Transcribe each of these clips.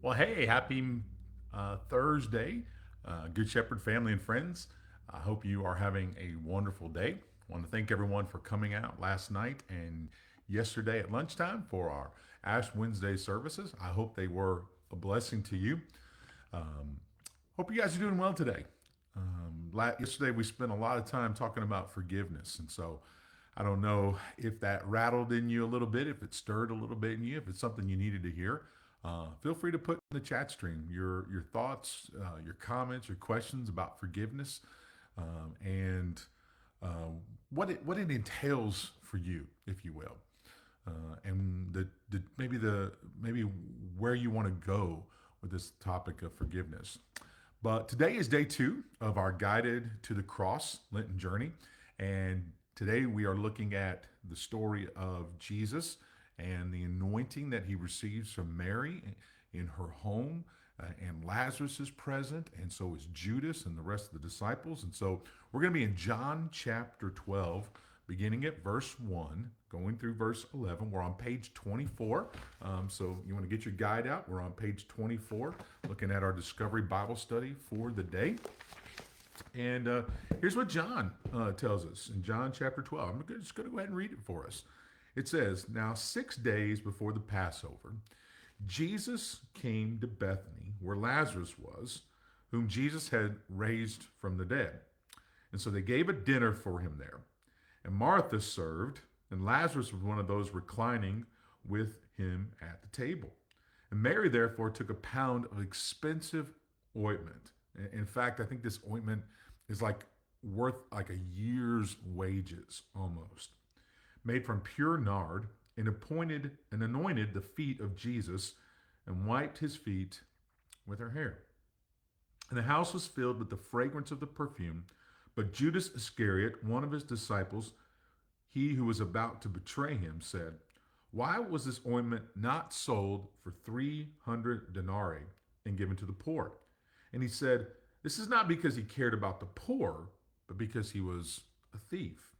Well, hey, happy Thursday, Good Shepherd family and friends. I hope you are having a wonderful day. I want to thank everyone for coming out last night and yesterday at lunchtime for our Ash Wednesday services. I hope they were a blessing to you. Um, Hope you guys are doing well today. Yesterday we spent a lot of time talking about forgiveness, and so I don't know if that rattled in you a little bit, if it stirred a little bit in you, if it's something you needed to hear. Feel free to put in the chat stream your thoughts, your comments, your questions about forgiveness, and uh, what it entails for you, if you will, and maybe where you want to go with this topic of forgiveness. But today is day two of our Guided to the Cross Lenten Journey. And today we are looking at the story of Jesus and the anointing that he receives from Mary in her home. And Lazarus is present, and so is Judas and the rest of the disciples. And so we're going to be in John chapter 12, beginning at verse 1, going through verse 11. We're on page 24. So you want to get your guide out. We're on page 24, looking at our Discovery Bible study for the day. And here's what John tells us in John chapter 12. I'm just going to go ahead and read it for us. It says, "Now 6 days before the Passover, Jesus came to Bethany, where Lazarus was, whom Jesus had raised from the dead. And so they gave a dinner for him there. And Martha served, and Lazarus was one of those reclining with him at the table. And Mary therefore took a pound of expensive ointment. In fact, I think this ointment is like worth like a year's wages almost, made from pure nard, and appointed and anointed the feet of Jesus and wiped his feet with her hair. And the house was filled with the fragrance of the perfume. But Judas Iscariot, one of his disciples, he who was about to betray him, said, "Why was this ointment not sold for 300 denarii and given to the poor?" And he said, "This is not because he cared about the poor, but because he was a thief.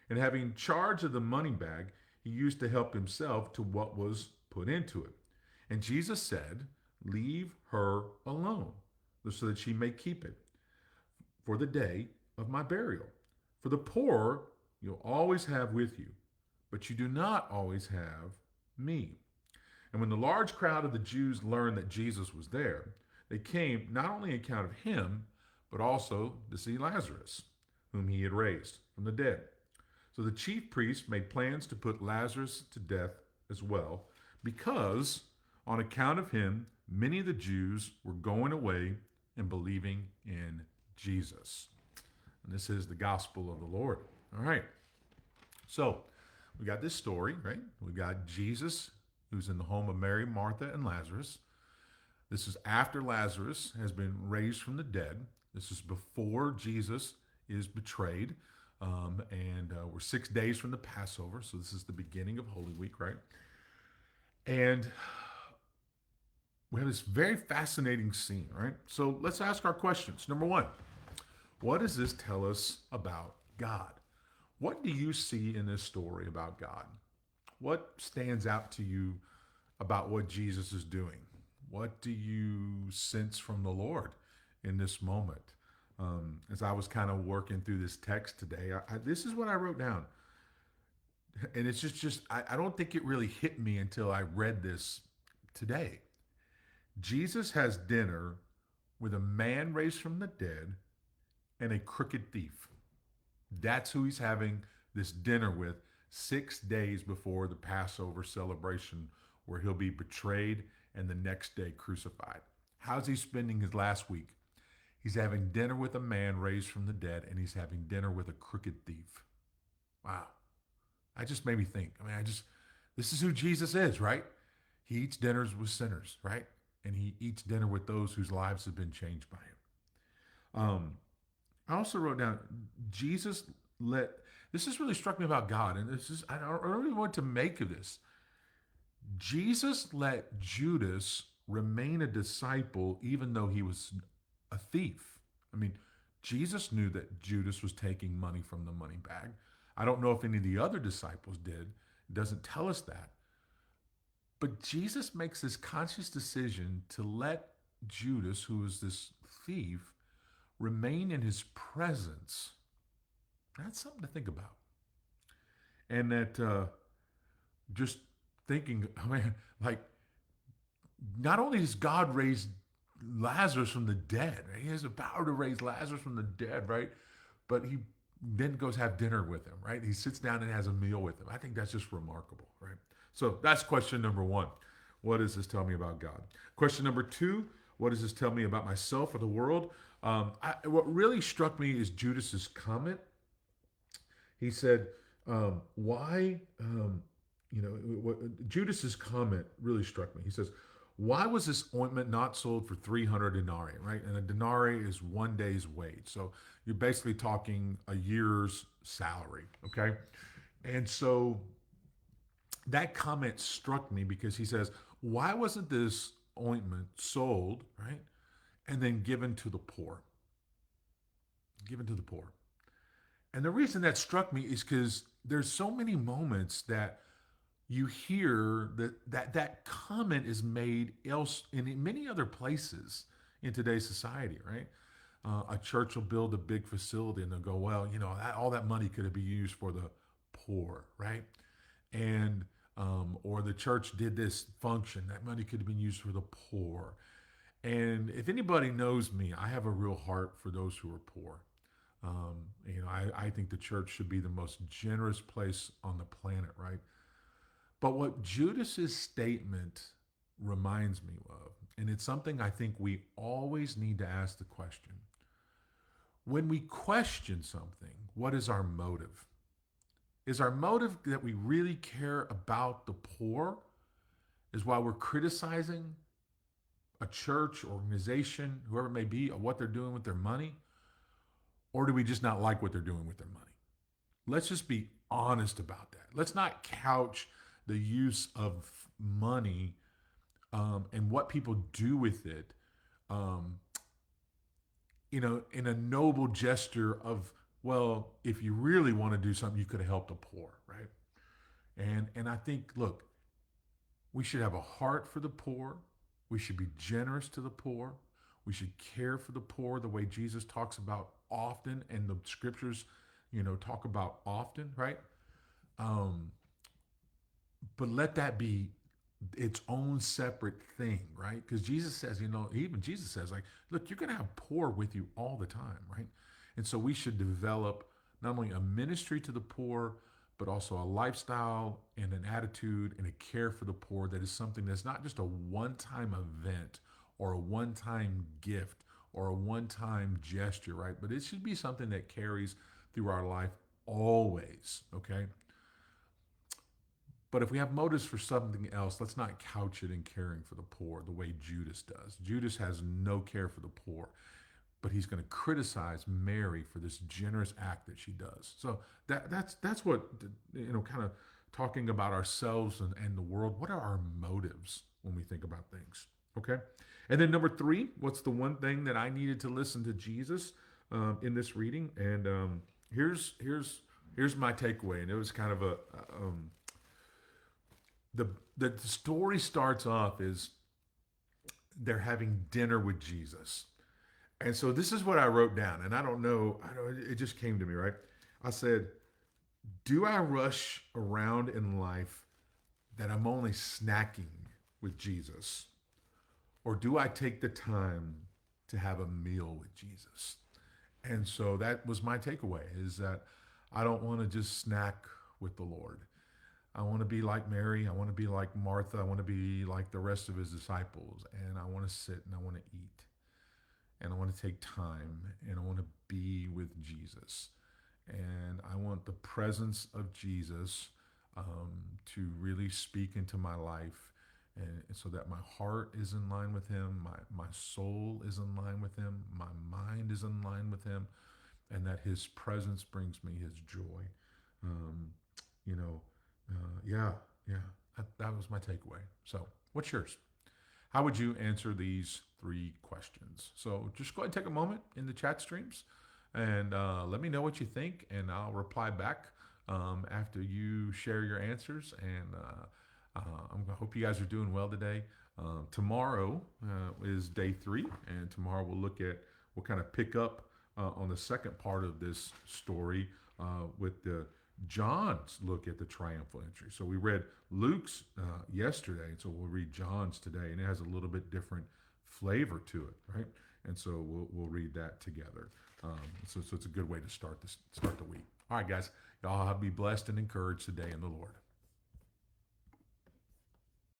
And having charge of the money bag, he used to help himself to what was put into it." And Jesus said, "Leave her alone, so that she may keep it for the day of my burial. For the poor you'll always have with you, but you do not always have me." And when the large crowd of the Jews learned that Jesus was there, they came not only on account of him, but also to see Lazarus, whom he had raised from the dead. So the chief priests made plans to put Lazarus to death as well, because on account of him, many of the Jews were going away and believing in Jesus. And this is the gospel of the Lord. All right. So we got this story, right? We got Jesus, who's in the home of Mary, Martha, and Lazarus. This is after Lazarus has been raised from the dead. This is before Jesus is betrayed. And we're 6 days from the Passover. So this is the beginning of Holy Week, right? And we have this very fascinating scene, right? So let's ask our questions. Number one, what does this tell us about God? What do you see in this story about God? What stands out to you about what Jesus is doing? What do you sense from the Lord in this moment? As I was kind of working through this text today, this is what I wrote down. And it's I don't think it really hit me until I read this today. Jesus has dinner with a man raised from the dead and a crooked thief. That's who he's having this dinner with 6 days before the Passover celebration, where he'll be betrayed and the next day crucified. How's he spending his last week? He's having dinner with a man raised from the dead, and he's having dinner with a crooked thief. Wow. I just made me think. This is who Jesus is, right? He eats dinners with sinners, right? And he eats dinner with those whose lives have been changed by him. I also wrote down Jesus let. This has really struck me about God, and I don't really know what to make of this. Jesus let Judas remain a disciple even though he was a thief. I mean, Jesus knew that Judas was taking money from the money bag. I don't know if any of the other disciples did. It doesn't tell us that. But Jesus makes this conscious decision to let Judas, who is this thief, remain in his presence. That's something to think about. And that just thinking, I mean, like, not only does God raise Lazarus from the dead, right? He has the power to raise Lazarus from the dead, right? But he then goes have dinner with him, right? He sits down and has a meal with him. I think that's just remarkable, right? So that's question number one. What does this tell me about God? Question number two, what does this tell me about myself or the world? What really struck me is Judas's comment. He said, why, Judas's comment really struck me. He says, why was this ointment not sold for 300 denarii, right? And a denarii is 1 day's wage. So you're basically talking a year's salary, okay? And so that comment struck me because he says, why wasn't this ointment sold, right? And then given to the poor? Given to the poor. And the reason that struck me is because there's so many moments that you hear that comment is made else in many other places in today's society, right? A church will build a big facility and they'll go, well, all that money could have been used for the poor, right? And or the church did this function, that money could have been used for the poor. And if anybody knows me, I have a real heart for those who are poor. I think the church should be the most generous place on the planet, right? But what Judas's statement reminds me of, and it's something I think we always need to ask the question. When we question something, what is our motive? Is our motive that we really care about the poor? Is why we're criticizing a church, organization, whoever it may be, of what they're doing with their money? Or do we just not like what they're doing with their money? Let's just be honest about that. Let's not couch the use of money and what people do with it, um, in a noble gesture of, well, if you really want to do something, you could have helped the poor, right? And I think, look, we should have a heart for the poor. We should be generous to the poor. We should care for the poor the way Jesus talks about often and the scriptures, talk about often, right? Um, but let that be its own separate thing, right? Because Jesus says, even Jesus says, like, look, you're going to have poor with you all the time, right? And so we should develop not only a ministry to the poor, but also a lifestyle and an attitude and a care for the poor that is something that's not just a one time event or a one time gift or a one time gesture, right? But it should be something that carries through our life always, okay? But if we have motives for something else, let's not couch it in caring for the poor the way Judas does. Judas has no care for the poor, but he's going to criticize Mary for this generous act that she does. So that's what, kind of talking about ourselves and the world. What are our motives when we think about things? Okay. And then number three, what's the one thing that I needed to listen to Jesus in this reading? And here's my takeaway. And it was kind of the story starts off is they're having dinner with Jesus. And so this is what I wrote down. And I don't know, it just came to me, right? I said, do I rush around in life that I'm only snacking with Jesus? Or do I take the time to have a meal with Jesus? And so that was my takeaway, is that I don't want to just snack with the Lord. I want to be like Mary. I want to be like Martha. I want to be like the rest of his disciples. And I want to sit and I want to eat. And I want to take time and I want to be with Jesus. And I want the presence of Jesus to really speak into my life, and so that my heart is in line with him, my soul is in line with him, my mind is in line with him, and that his presence brings me his joy. Um, you know, yeah, yeah, that was my takeaway. So, what's yours? How would you answer these three questions? So, just go ahead and take a moment in the chat streams and let me know what you think, and I'll reply back after you share your answers. And I hope you guys are doing well today. Tomorrow is day 3, and tomorrow we'll kind of pick up on the second part of this story with the John's look at the triumphal entry. So we read Luke's yesterday, so we'll read John's today, and it has a little bit different flavor to it, right? And so we'll read that together. So it's a good way to start the week. All right, guys, y'all be blessed and encouraged today in the Lord.